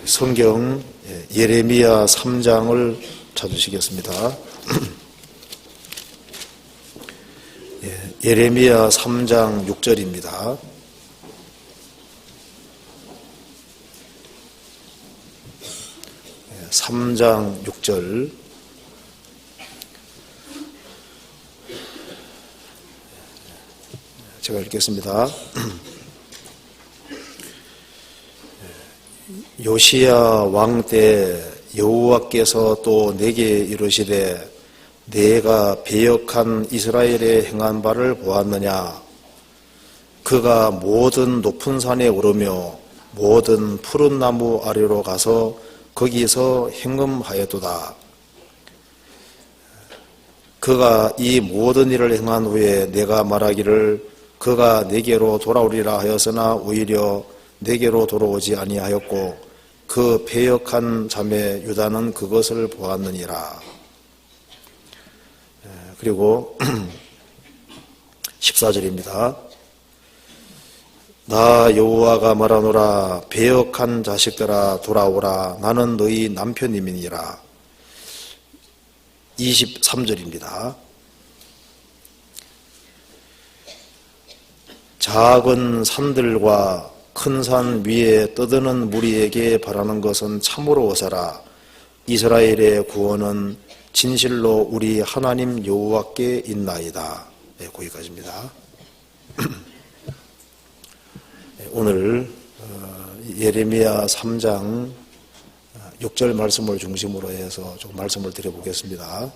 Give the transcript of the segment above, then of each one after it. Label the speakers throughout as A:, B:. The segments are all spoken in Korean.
A: 성경 예레미야 3장을 찾으시겠습니다. 예레미야 3장 6절입니다. 예, 3장 6절. 제가 읽겠습니다. 요시야 왕 때 여호와께서 또 내게 이르시되 내가 배역한 이스라엘의 행한 바를 보았느냐. 그가 모든 높은 산에 오르며 모든 푸른 나무 아래로 가서 거기서 행음하였도다. 그가 이 모든 일을 행한 후에 내가 말하기를 그가 내게로 돌아오리라 하였으나 오히려 내게로 돌아오지 아니하였고 그 배역한 자매 유다는 그것을 보았느니라. 그리고 14절입니다. 나 여호와가 말하노라. 배역한 자식들아 돌아오라. 나는 너희 남편임이니라. 23절입니다. 작은 산들과 큰 산 위에 떠드는 무리에게 바라는 것은 참으로 어사라. 이스라엘의 구원은 진실로 우리 하나님 여호와께 있나이다. 네, 거기까지입니다. 오늘 예레미야 3장 6절 말씀을 중심으로 해서 좀 말씀을 드려보겠습니다.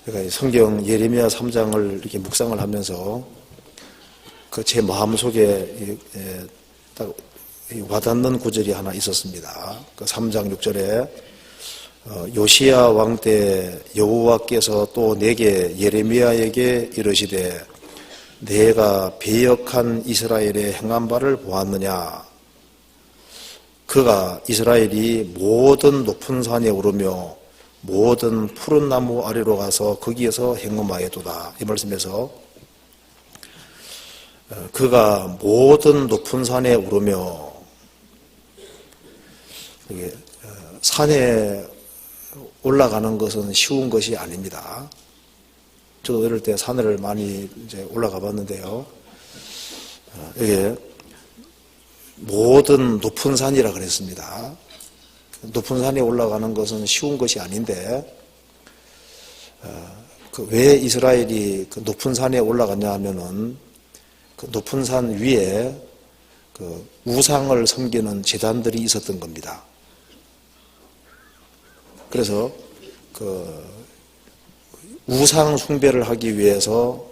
A: 제가 성경 예레미야 3장을 이렇게 묵상을 하면서 그 제 마음속에 딱 와닿는 구절이 하나 있었습니다. 그 3장 6절에 요시야 왕 때 여호와께서 또 내게 예레미야에게 이르시되 내가 배역한 이스라엘의 행한 바를 보았느냐. 그가 이스라엘이 모든 높은 산에 오르며 모든 푸른 나무 아래로 가서 거기에서 행음하였도다. 이 말씀에서 그가 모든 높은 산에 오르며, 산에 올라가는 것은 쉬운 것이 아닙니다. 저도 어릴 때 산을 많이 이제 올라가 봤는데요. 이게 모든 높은 산이라 그랬습니다. 높은 산에 올라가는 것은 쉬운 것이 아닌데, 왜 이스라엘이 그 높은 산에 올라갔냐 하면은 그 높은 산 위에 그 우상을 섬기는 제단들이 있었던 겁니다. 그래서 그 우상 숭배를 하기 위해서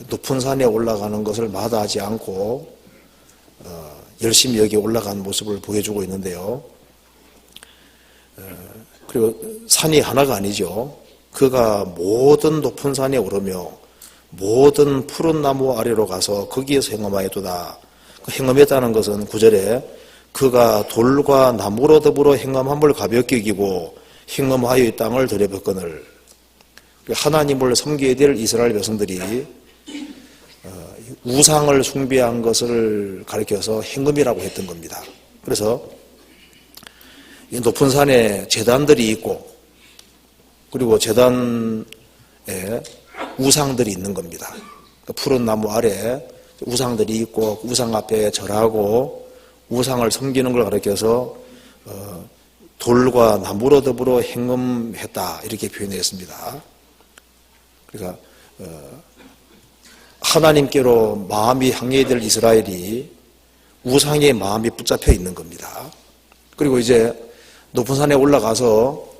A: 높은 산에 올라가는 것을 마다하지 않고 열심히 여기 올라간 모습을 보여주고 있는데요. 그리고 산이 하나가 아니죠. 그가 모든 높은 산에 오르며 모든 푸른 나무 아래로 가서 거기에서 행음하였도다. 행음했다는 것은 9절에 그가 돌과 나무로 더불어 행음함을 가볍게 여기고 행음하여 이 땅을 들여봤거늘. 하나님을 섬겨야 될 이스라엘 백성들이 우상을 숭배한 것을 가리켜서 행음이라고 했던 겁니다. 그래서 이 높은 산에 제단들이 있고 그리고 제단에 우상들이 있는 겁니다. 푸른 나무 아래 우상들이 있고 우상 앞에 절하고 우상을 섬기는 걸 가리켜서 돌과 나무로 더불어 행음했다 이렇게 표현했습니다. 그러니까 하나님께로 마음이 향해야 될 이스라엘이 우상의 마음이 붙잡혀 있는 겁니다. 그리고 이제 높은 산에 올라가서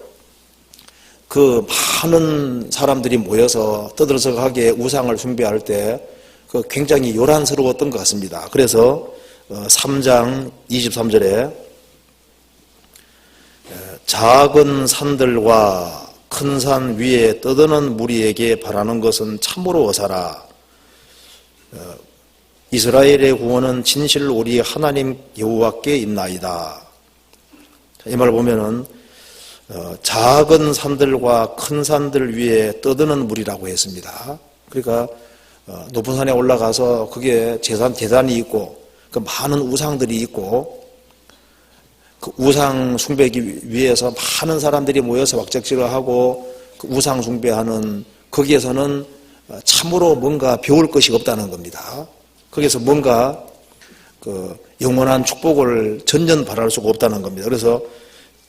A: 그 많은 사람들이 모여서 떠들썩하게 우상을 숭배할 때 그 굉장히 요란스러웠던 것 같습니다. 그래서 3장 23절에 작은 산들과 큰 산 위에 떠드는 무리에게 바라는 것은 참으로 어사라. 이스라엘의 구원은 진실로 우리 하나님 여호와께 있나이다. 이 말을 보면은 작은 산들과 큰 산들 위에 떠드는 물이라고 했습니다. 그러니까 높은 산에 올라가서 그게 대단이 있고 그 많은 우상들이 있고 그 우상 숭배하기 위해서 많은 사람들이 모여서 왁작지껄하고 그 우상 숭배하는 거기에서는 참으로 뭔가 배울 것이 없다는 겁니다. 거기서 뭔가 그 영원한 축복을 전혀 바랄 수가 없다는 겁니다. 그래서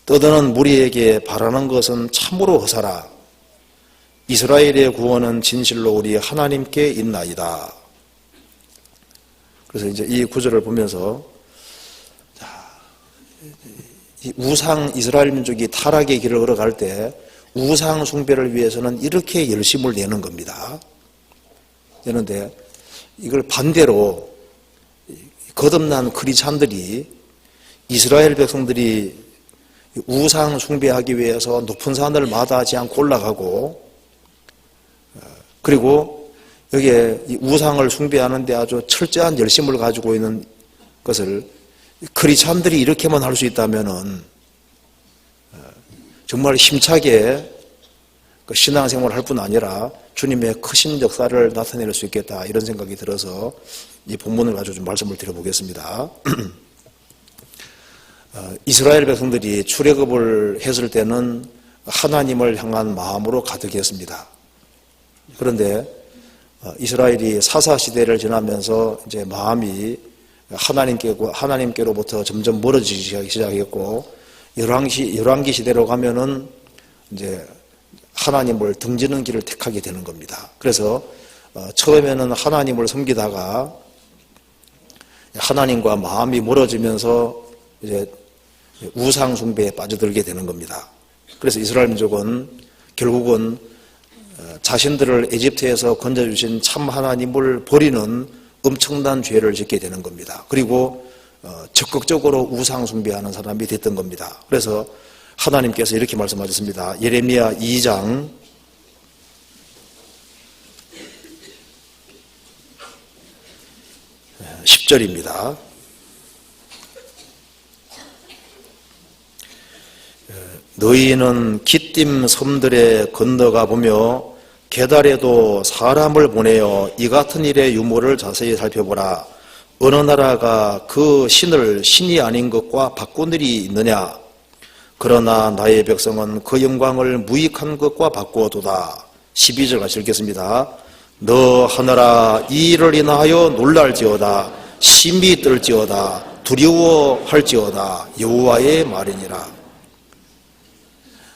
A: 떠드는 무리에게 바라는 것은 참으로 허사라. 이스라엘의 구원은 진실로 우리 하나님께 있나이다. 그래서 이제 이 구절을 보면서 이 우상 이스라엘 민족이 타락의 길을 걸어갈 때 우상 숭배를 위해서는 이렇게 열심을 내는 겁니다. 그런데 이걸 반대로 거듭난 크리스찬들이 이스라엘 백성들이 우상 숭배하기 위해서 높은 산을 마다하지 않고 올라가고 그리고 여기에 이 우상을 숭배하는데 아주 철저한 열심을 가지고 있는 것을 크리스찬들이 이렇게만 할 수 있다면은 정말 힘차게 그 신앙생활을 할 뿐 아니라 주님의 크신 역사를 나타낼 수 있겠다 이런 생각이 들어서 이 본문을 가지고 좀 말씀을 드려보겠습니다. 이스라엘 백성들이 출애굽을 했을 때는 하나님을 향한 마음으로 가득했습니다. 그런데 이스라엘이 사사시대를 지나면서 이제 마음이 하나님께로부터 점점 멀어지기 시작했고 열왕기 시대로 가면은 이제 하나님을 등지는 길을 택하게 되는 겁니다. 그래서 처음에는 하나님을 섬기다가 하나님과 마음이 멀어지면서 이제 우상 숭배에 빠져들게 되는 겁니다. 그래서 이스라엘 민족은 결국은 자신들을 에집트에서 건져주신 참 하나님을 버리는 엄청난 죄를 짓게 되는 겁니다. 그리고 적극적으로 우상 숭배하는 사람이 됐던 겁니다. 그래서 하나님께서 이렇게 말씀하셨습니다. 예레미야 2장 10절입니다. 너희는 기띔 섬들에 건너가 보며 게달에도 사람을 보내어 이 같은 일의 유무를 자세히 살펴보라. 어느 나라가 그 신을 신이 아닌 것과 바꾼 일이 있느냐? 그러나 나의 백성은 그 영광을 무익한 것과 바꾸어도다. 12절 같이 읽겠습니다. 너 하늘아 이 일을 인하여 놀랄지어다. 심히 떨지어다. 두려워할지어다. 여호와의 말이니라.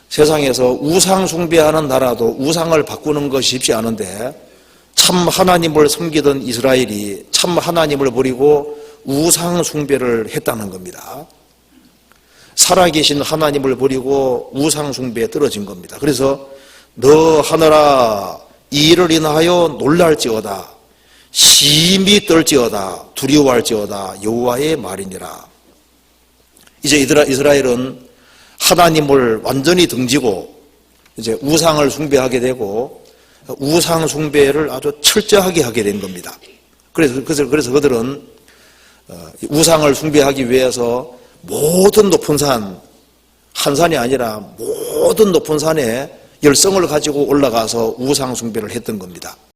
A: 세상에서 우상 숭배하는 나라도 우상을 바꾸는 것이 쉽지 않은데 참 하나님을 섬기던 이스라엘이 참 하나님을 버리고 우상 숭배를 했다는 겁니다. 살아계신 하나님을 버리고 우상 숭배에 떨어진 겁니다. 그래서 너 하늘아 이 일을 인하여 놀랄지어다. 심히 떨지어다. 두려워할지어다. 여호와의 말이니라. 이제 이스라엘은 하나님을 완전히 등지고 이제 우상을 숭배하게 되고 우상 숭배를 아주 철저하게 하게 된 겁니다. 그래서 그들은 우상을 숭배하기 위해서 모든 높은 산, 한 산이 아니라 모든 높은 산에 열성을 가지고 올라가서 우상 숭배를 했던 겁니다.